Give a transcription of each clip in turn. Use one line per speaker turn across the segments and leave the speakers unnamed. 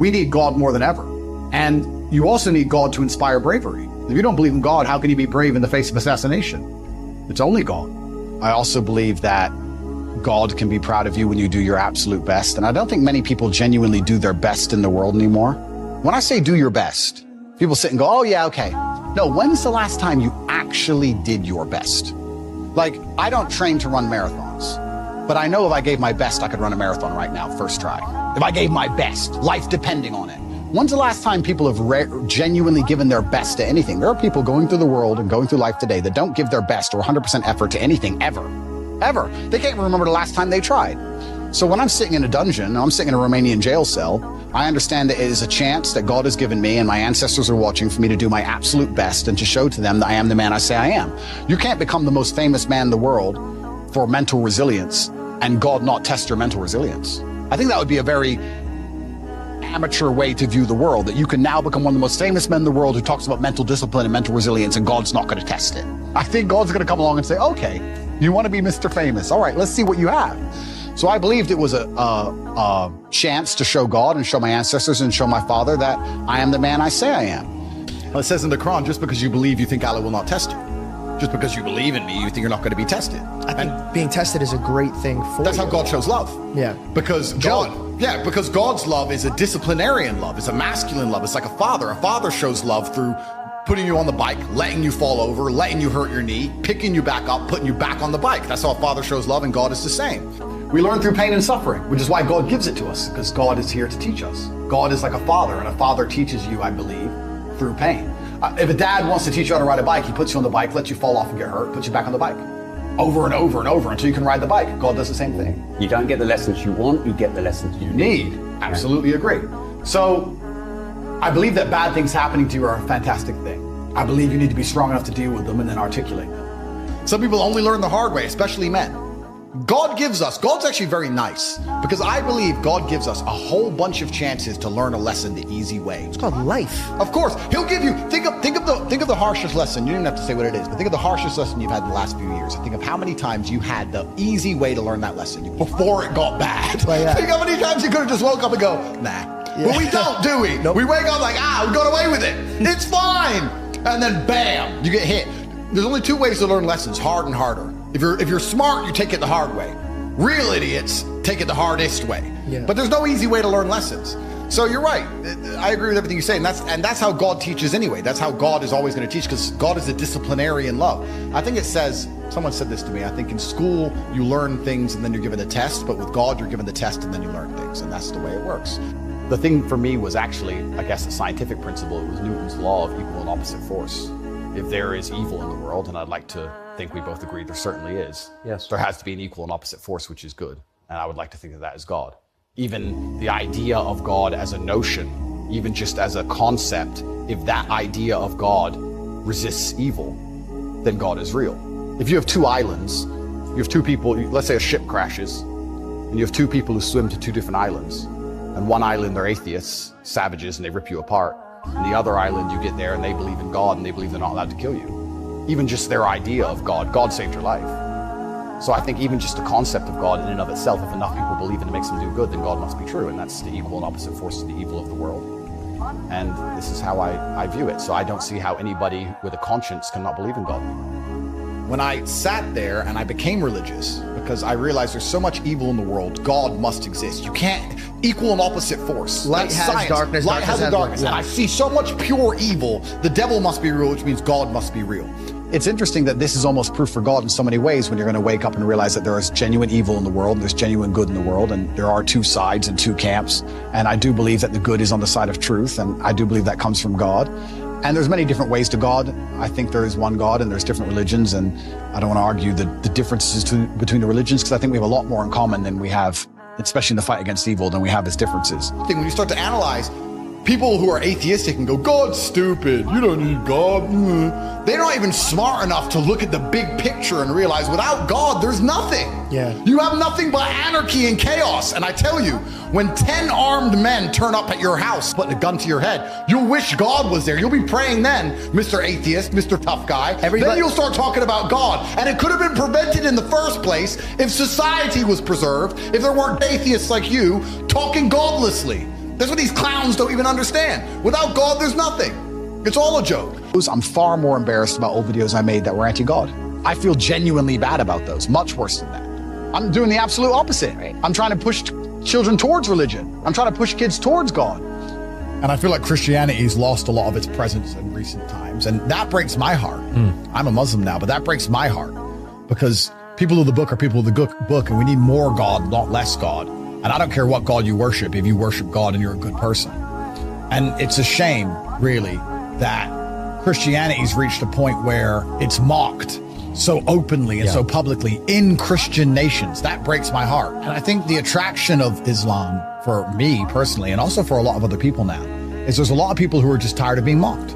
We need God more than ever. And you also need God to inspire bravery. If you don't believe in God, how can you be brave in the face of assassination? It's only God.
I also believe that God can be proud of you when you do your absolute best. And I don't think many people genuinely do their best in the world anymore. When I say do your best, people sit and go, oh yeah, okay. No, when's the last time you actually did your best? Like, I don't train to run marathons, but I know if I gave my best, I could run a marathon right now, first try. If I gave my best, life depending on it. When's the last time people have genuinely given their best to anything? There are people going through the world and going through life today that don't give their best or 100% effort to anything ever. Ever. They can't even remember the last time they tried. So when I'm sitting in a dungeon, I'm sitting in a Romanian jail cell, I understand that it is a chance that God has given me and my ancestors are watching for me to do my absolute best and to show to them that I am the man I say I am. You can't become the most famous man in the world for mental resilience and God not test your mental resilience. I think that would be a very amateur way to view the world, that you can now become one of the most famous men in the world who talks about mental discipline and mental resilience and God's not going to test it. I think God's going to come along and say, okay, you want to be Mr. Famous. All right, let's see what you have. So I believed it was a chance to show God and show my ancestors and show my father that I am the man I say I am. Well, it says in the Quran, just because you believe, you think Allah will not test you. Just because you believe in me, you think you're not going to be tested.
I think being tested is a great thing for
That's
you.
how God shows love.
Yeah.
Because because God's love is a disciplinarian love. It's a masculine love. It's like a father. A father shows love through putting you on the bike, letting you fall over, letting you hurt your knee, picking you back up, putting you back on the bike. That's how a father shows love, and God is the same. We learn through pain and suffering, which is why God gives it to us, because God is here to teach us. God is like a father, and a father teaches you, I believe, through pain. If a dad wants to teach you how to ride a bike, he puts you on the bike, lets you fall off and get hurt, puts you back on the bike. Over and over and over until you can ride the bike. God does the same thing.
You don't get the lessons you want, you get the lessons you
need. Absolutely agree. So I believe that bad things happening to you are a fantastic thing. I believe you need to be strong enough to deal with them and then articulate them. Some people only learn the hard way, especially men. God's actually very nice, because I believe God gives us a whole bunch of chances to learn a lesson the easy way.
It's called life.
Of course, he'll give you, think of the harshest lesson. You don't even have to say what it is, but think of the harshest lesson you've had in the last few years. Think of how many times you had the easy way to learn that lesson before it got bad.
Well, yeah.
Think how many times you could have just woke up and go, nah. Yeah. But we don't, do we?
Nope.
We wake up like, we got away with it. It's fine. And then bam, you get hit. There's only two ways to learn lessons, hard and harder. If you're smart, you take it the hard way. Real idiots take it the hardest way.
Yeah.
But there's no easy way to learn lessons. So you're right. I agree with everything you say, and that's how God teaches anyway. That's how God is always going to teach, because God is a disciplinarian love. I think it says, someone said this to me, I think in school you learn things and then you're given a test, but with God you're given the test and then you learn things, and that's the way it works. The thing for me was actually, I guess, a scientific principle. It was Newton's law of equal and opposite force. If there is evil in the world, and I'd like to think we both agree there certainly is,
yes,
there has to be an equal and opposite force, which is good. And I would like to think that that is God. Even the idea of God as a notion, even just as a concept, if that idea of God resists evil, then God is real. If you have two islands, you have two people, let's say a ship crashes, and you have two people who swim to two different islands. And one island, they're atheists, savages, and they rip you apart. And the other island, you get there and they believe in God and they believe they're not allowed to kill you. Even just their idea of God saved your life. So I think even just the concept of God in and of itself, if enough people believe it and it makes them do good, then God must be true. And that's the equal and opposite force to the evil of the world. And this is how I view it. So I don't see how anybody with a conscience cannot believe in God. When I sat there and I became religious, because I realized there's so much evil in the world, God must exist. You can't, equal and opposite force.
Light has
science.
darkness,
Light has darkness.
Yeah.
And I see so much pure evil. The devil must be real, which means God must be real. It's interesting that this is almost proof for God in so many ways, when you're going to wake up and realize that there is genuine evil in the world, and there's genuine good in the world, and there are two sides and two camps. And I do believe that the good is on the side of truth, and I do believe that comes from God. And there's many different ways to God. I think there is one God and there's different religions, and I don't want to argue the differences between the religions, because I think we have a lot more in common than we have, especially in the fight against evil, than we have as differences. I think when you start to analyze people who are atheistic and go, God's stupid, you don't need God. They're not even smart enough to look at the big picture and realize without God, there's nothing.
Yeah.
You have nothing but anarchy and chaos. And I tell you, when 10 armed men turn up at your house, putting a gun to your head, you'll wish God was there. You'll be praying then, Mr. Atheist, Mr. Tough Guy. Then you'll start talking about God. And it could have been prevented in the first place if society was preserved, if there weren't atheists like you talking godlessly.
That's what these clowns don't even understand. Without God, there's nothing. It's all a joke.
I'm far more embarrassed about old videos I made that were anti-God. I feel genuinely bad about those, much worse than that. I'm doing the absolute opposite. I'm trying to push children towards religion. I'm trying to push kids towards God.
And I feel like Christianity's lost a lot of its presence in recent times. And that breaks my heart. I'm a Muslim now, but that breaks my heart. Because people of the book are people of the book, and we need more God, not less God. And I don't care what God you worship, if you worship God and you're a good person. And it's a shame, really, that Christianity's reached a point where it's mocked so openly and so publicly in Christian nations. That breaks my heart. And I think the attraction of Islam, for me personally, and also for a lot of other people now, is there's a lot of people who are just tired of being mocked.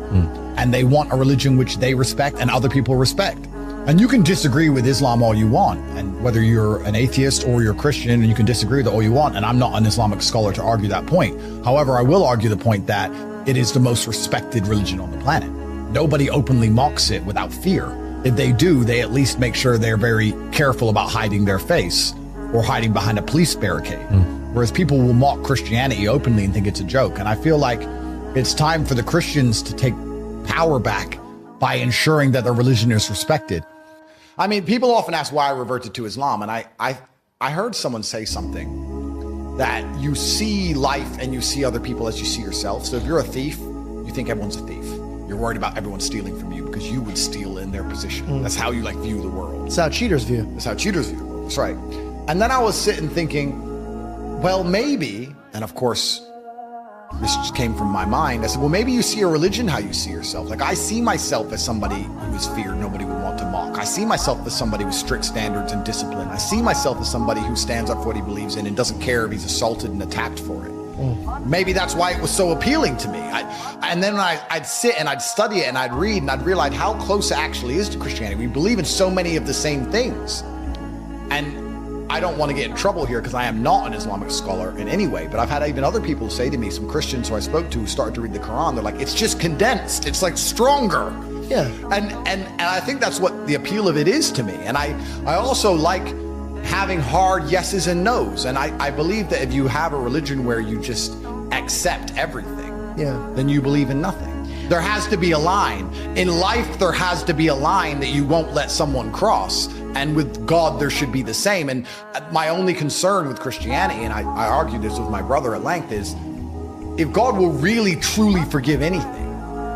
And they want a religion which they respect and other people respect. And you can disagree with Islam all you want, and whether you're an atheist or you're Christian, and you can disagree with it all you want, and I'm not an Islamic scholar to argue that point. However, I will argue the point that it is the most respected religion on the planet. Nobody openly mocks it without fear. If they do, they at least make sure they're very careful about hiding their face or hiding behind a police barricade. Whereas people will mock Christianity openly and think it's a joke. And I feel like it's time for the Christians to take power back by ensuring that their religion is respected. I mean, people often ask why I reverted to Islam. And I heard someone say something that you see life and you see other people as you see yourself. So if you're a thief, you think everyone's a thief. You're worried about everyone stealing from you because you would steal in their position. That's how you like view the world.
It's how cheaters view.
That's how cheaters view the world. That's right. And then I was sitting thinking, well, maybe, and of course, this just came from my mind. I said, well, maybe you see a religion how you see yourself. Like, I see myself as somebody who is feared, nobody would want to mock. I see myself as somebody with strict standards and discipline. I see myself as somebody who stands up for what he believes in and doesn't care if he's assaulted and attacked for it. Maybe that's why it was so appealing to me. And then when I'd sit and I'd study it and I'd read and I'd realize how close it actually is to Christianity. We believe in so many of the same things. And I don't want to get in trouble here because I am not an Islamic scholar in any way, but I've had even other people say to me, some Christians who I spoke to who started to read the Quran, they're like, it's just condensed. It's like stronger.
Yeah.
And I think that's what the appeal of it is to me. And I also like having hard yeses and nos. And I believe that if you have a religion where you just accept everything, then you believe in nothing. There has to be a line. In life, there has to be a line that you won't let someone cross. And with God, there should be the same. And my only concern with Christianity, and I argue this with my brother at length, is if God will really, truly forgive anything,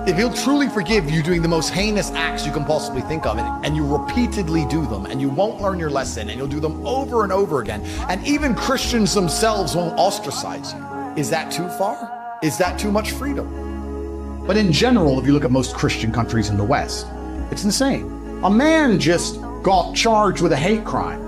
if he'll truly forgive you doing the most heinous acts you can possibly think of, and you repeatedly do them, and you won't learn your lesson, and you'll do them over and over again, and even Christians themselves won't ostracize you, is that too far? Is that too much freedom? But in general, if you look at most Christian countries in the West, it's insane. A man just got charged with a hate crime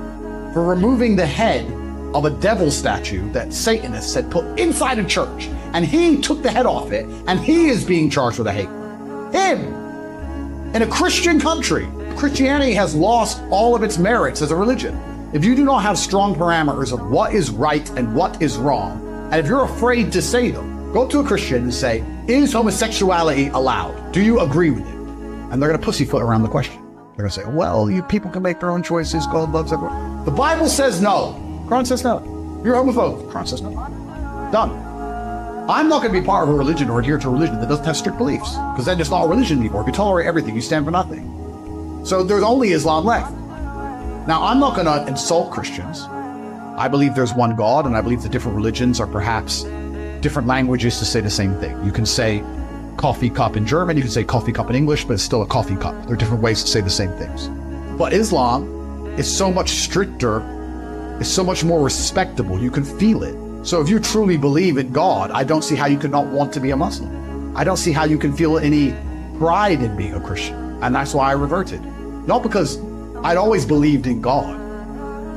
for removing the head of a devil statue that Satanists had put inside a church. And he took the head off it, and he is being charged with a hate crime. Him! In a Christian country, Christianity has lost all of its merits as a religion. If you do not have strong parameters of what is right and what is wrong, and if you're afraid to say them, go to a Christian and say, is homosexuality allowed? Do you agree with it? And they're going to pussyfoot around the question. They're going to say, well, you people can make their own choices. God loves everyone. The Bible says no. Quran says no. You're homophobe. Quran says no. Done. I'm not going to be part of a religion or adhere to a religion that doesn't have strict beliefs, because then it's not a religion anymore. If you tolerate everything, you stand for nothing. So there's only Islam left. Now, I'm not going to insult Christians. I believe there's one God, and I believe that different religions are perhaps different languages to say the same thing. You can say coffee cup in German, you can say coffee cup in English, but it's still a coffee cup. There are different ways to say the same things. But Islam is so much stricter, it's so much more respectable. You can feel it. So if you truly believe in God, I don't see how you could not want to be a Muslim. I don't see how you can feel any pride in being a Christian. And that's why I reverted. Not because I'd always believed in God,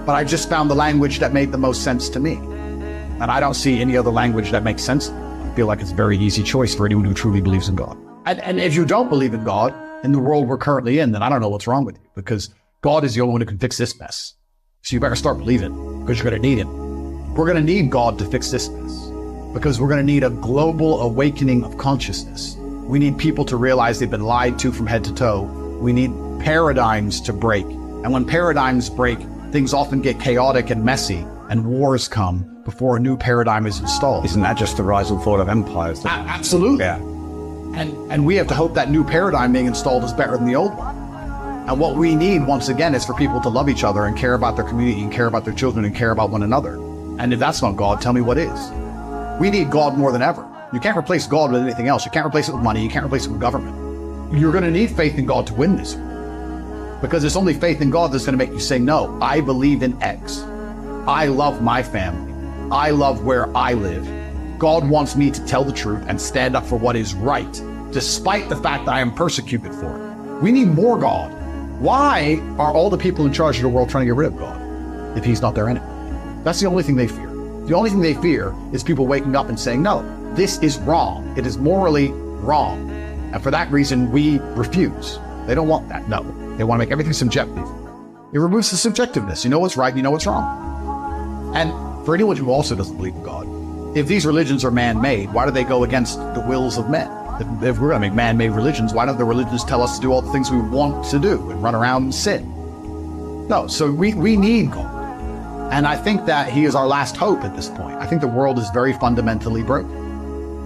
but I just found the language that made the most sense to me. And I don't see any other language that makes sense. I feel like it's a very easy choice for anyone who truly believes in God. And if you don't believe in God, in the world we're currently in, then I don't know what's wrong with you, because God is the only one who can fix this mess. So you better start believing, because you're going to need him. We're going to need God to fix this mess, because we're going to need a global awakening of consciousness. We need people to realize they've been lied to from head to toe. We need paradigms to break. And when paradigms break, things often get chaotic and messy, and wars come, before a new paradigm is installed.
Isn't that just the rise and fall of empires?
Absolutely.
Yeah.
And we have to hope that new paradigm being installed is better than the old one. And what we need, once again, is for people to love each other and care about their community and care about their children and care about one another. And if that's not God, tell me what is. We need God more than ever. You can't replace God with anything else. You can't replace it with money. You can't replace it with government. You're going to need faith in God to win this. Because it's only faith in God that's going to make you say, no, I believe in X. I love my family. I love where I live. God wants me to tell the truth and stand up for what is right, despite the fact that I am persecuted for it. We need more God. Why are all the people in charge of the world trying to get rid of God if he's not their enemy? That's the only thing they fear. The only thing they fear is people waking up and saying, no, this is wrong. It is morally wrong. And for that reason, we refuse. They don't want that. No, they want to make everything subjective. It removes the subjectiveness. You know what's right, you know what's wrong. And for anyone who also doesn't believe in God, if these religions are man-made, why do they go against the wills of men? If we're going to make man-made religions, why don't the religions tell us to do all the things we want to do and run around and sin? No, so we need God. And I think that he is our last hope at this point. I think the world is very fundamentally broken.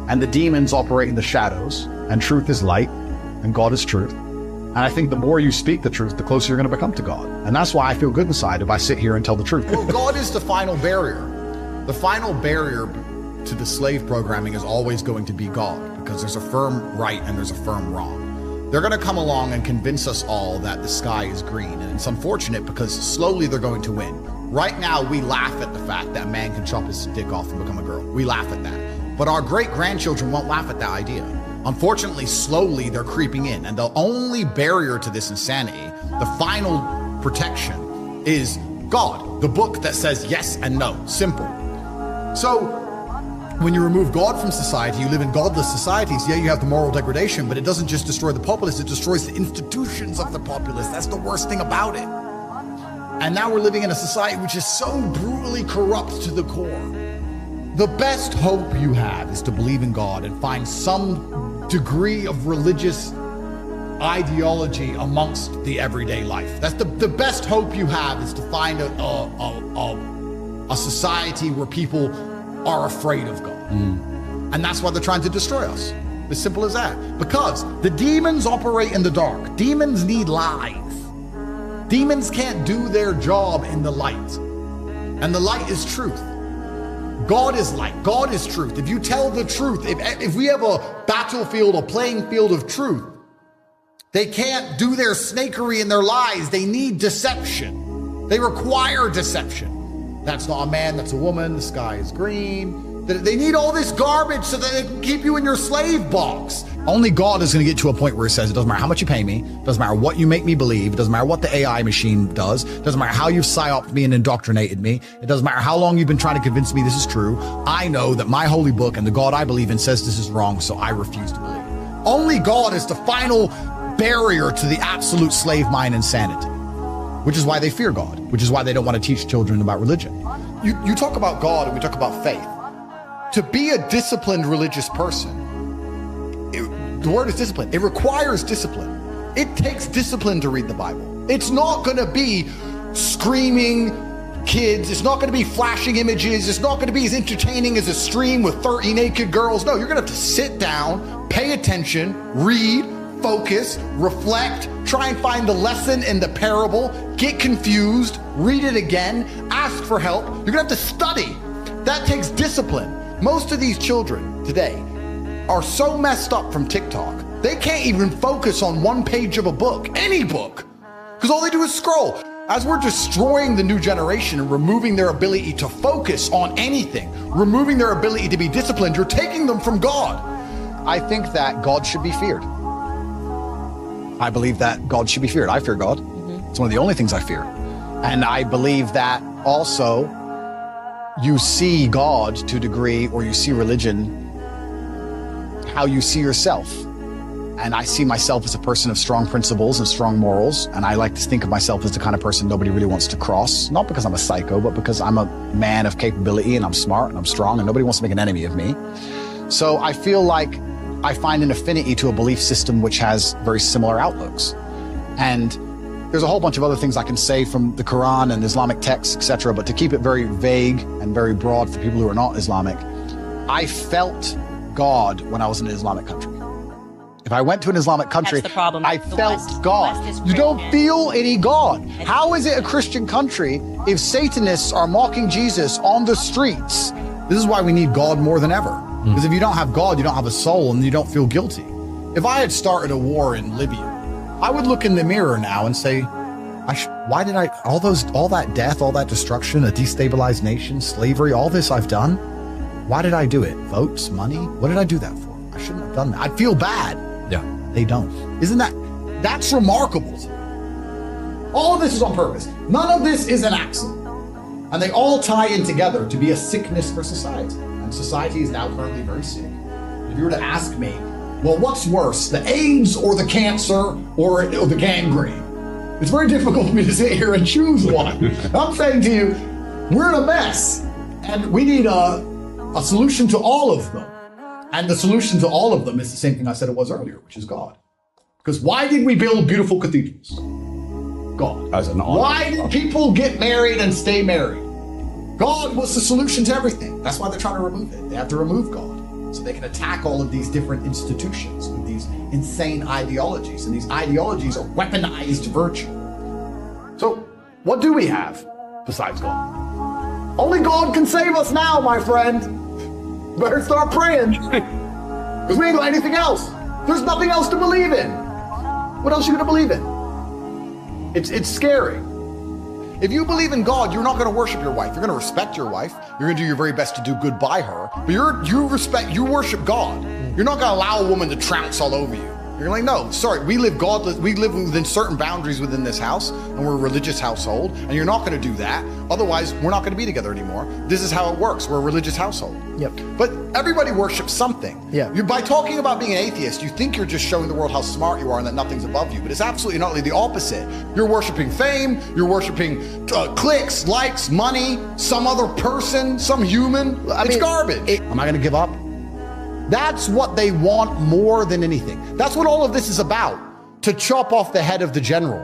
And the demons operate in the shadows, and truth is light, and God is truth. And I think the more you speak the truth, the closer you're going to become to God. And that's why I feel good inside if I sit here and tell the truth.
Well, God is the final barrier. The final barrier to the slave programming is always going to be God, because there's a firm right and there's a firm wrong. They're going to come along and convince us all that the sky is green, and it's unfortunate because slowly they're going to win. Right now, we laugh at the fact that a man can chop his dick off and become a girl. We laugh at that. But our great-grandchildren won't laugh at that idea. Unfortunately, slowly they're creeping in, and the only barrier to this insanity, the final protection, is God, the book that says yes and no, simple. So when you remove God from society, you live in godless societies. Yeah, you have the moral degradation, but it doesn't just destroy the populace, it destroys the institutions of the populace. That's the worst thing about it. And now we're living in a society which is so brutally corrupt to the core. The best hope you have is to believe in God and find some degree of religious ideology amongst the everyday life. That's the best hope you have, is to find a society where people are afraid of God. And that's why they're trying to destroy us. As simple as that. Because the demons operate in the dark. Demons need lies. Demons can't do their job in the light. And the light is truth. God is light. God is truth. If you tell the truth, if we have a battlefield, a playing field of truth, they can't do their snakery and their lies. They need deception. They require deception. That's not a man, that's a woman. The sky is green. They need all this garbage so that they can keep you in your slave box.
Only God is going to get to a point where he says, it doesn't matter how much you pay me, it doesn't matter what you make me believe, it doesn't matter what the AI machine does, it doesn't matter how you've psyoped me and indoctrinated me, it doesn't matter how long you've been trying to convince me this is true. I know that my holy book and the God I believe in says this is wrong, so I refuse to believe. Only God is the final barrier to the absolute slave mind insanity, which is why they fear God, which is why they don't want to teach children about religion. You talk about God and we talk about faith. To be a disciplined religious person, the word is discipline. It requires discipline. It takes discipline to read the Bible. It's not going to be screaming kids. It's not going to be flashing images. It's not going to be as entertaining as a stream with 30 naked girls. No, you're going to have to sit down, pay attention, read, focus, reflect, try and find the lesson in the parable, get confused, read it again, ask for help. You're going to have to study. That takes discipline. Most of these children today are so messed up from TikTok, they can't even focus on one page of a book, any book, because all they do is scroll. As we're destroying the new generation and removing their ability to focus on anything, removing their ability to be disciplined, you're taking them from God.
I think that God should be feared. I believe that God should be feared. I fear God. It's one of the only things I fear. And I believe that also you see God to a degree, or you see religion how you see yourself. And I see myself as a person of strong principles and strong morals. And I like to think of myself as the kind of person nobody really wants to cross. Not because I'm a psycho, but because I'm a man of capability and I'm smart and I'm strong and nobody wants to make an enemy of me. So I feel like I find an affinity to a belief system which has very similar outlooks. And There's a whole bunch of other things I can say from the Quran and Islamic texts, etc. But to keep it very vague and very broad for people who are not Islamic, I felt God when I was in an Islamic country. If I went to an Islamic country,
That's the problem.
I
The
felt
West-
God.
the West is
You don't
Christian.
feel any God. How is it a Christian country if Satanists are mocking Jesus on the streets?
This is why we need God more than ever. Because if you don't have God, you don't have a soul and you don't feel guilty. If I had started a war in Libya, I would look in the mirror now and say, why did I, all that death, all that destruction, a destabilized nation, slavery, all this I've done, why did I do it? Votes, money? What did I do that for? I shouldn't have done that. I feel bad.
Yeah.
They don't. That's remarkable. All of this is on purpose. None of this is an accident. And they all tie in together to be a sickness for society. And society is now currently very sick. If you were to ask me, well, what's worse, the AIDS or the cancer or the gangrene? It's very difficult for me to sit here and choose one. I'm saying to you, we're in a mess. And we need a solution to all of them. And the solution to all of them is the same thing I said it was earlier, which is God. Because why did we build beautiful cathedrals? God.
As an honor.
Why did people get married and stay married? God was the solution to everything. That's why they're trying to remove it. They have to remove God so they can attack all of these different institutions with these insane ideologies. And these ideologies are weaponized virtue. So what do we have besides God? Only God can save us now, my friend. Better start praying. Because we ain't got anything else. There's nothing else to believe in. What else are you going to believe in? It's scary. If you believe in God, you're not going to worship your wife. You're going to respect your wife. You're going to do your very best to do good by her. But you worship God. You're not going to allow a woman to trounce all over you. You're like, no, sorry, we live godless. We live within certain boundaries within this house, and we're a religious household, and you're not going to do that. Otherwise, we're not going to be together anymore. This is how it works. We're a religious household.
Yep.
But everybody worships something.
Yeah.
By talking about being an atheist, you think you're just showing the world how smart you are and that nothing's above you. But it's absolutely not the opposite. You're worshiping fame. You're worshiping clicks, likes, money, some other person, some human. It's garbage. Am I going to give up? That's what they want more than anything. That's what all of this is about, to chop off the head of the general.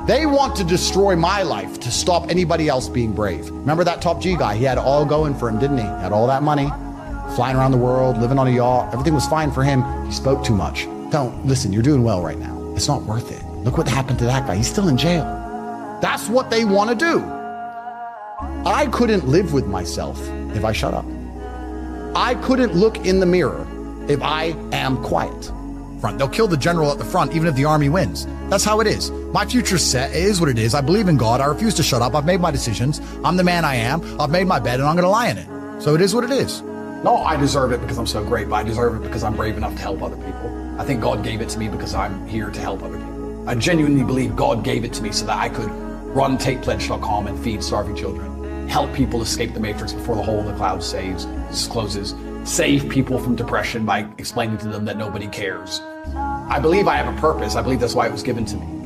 They want to destroy my life to stop anybody else being brave. Remember that top G guy? He had it all going for him, didn't he? He had all that money, flying around the world, living on a yacht. Everything was fine for him. He spoke too much. Listen, you're doing well right now. It's not worth it. Look what happened to that guy. He's still in jail. That's what they want to do. I couldn't live with myself if I shut up. I couldn't look in the mirror if I am quiet. They'll kill the general at the front even if the army wins. That's how it is. My future's set. It is what it is. I believe in God. I refuse to shut up. I've made my decisions. I'm the man I am. I've made my bed and I'm going to lie in it. So it is what it is.
No, I deserve it because I'm so great, but I deserve it because I'm brave enough to help other people. I think God gave it to me because I'm here to help other people. I genuinely believe God gave it to me so that I could run TatePledge.com and feed starving children, help people escape the matrix before the hole in the cloud closes, save people from depression by explaining to them that nobody cares. I believe I have a purpose. I believe that's why it was given to me.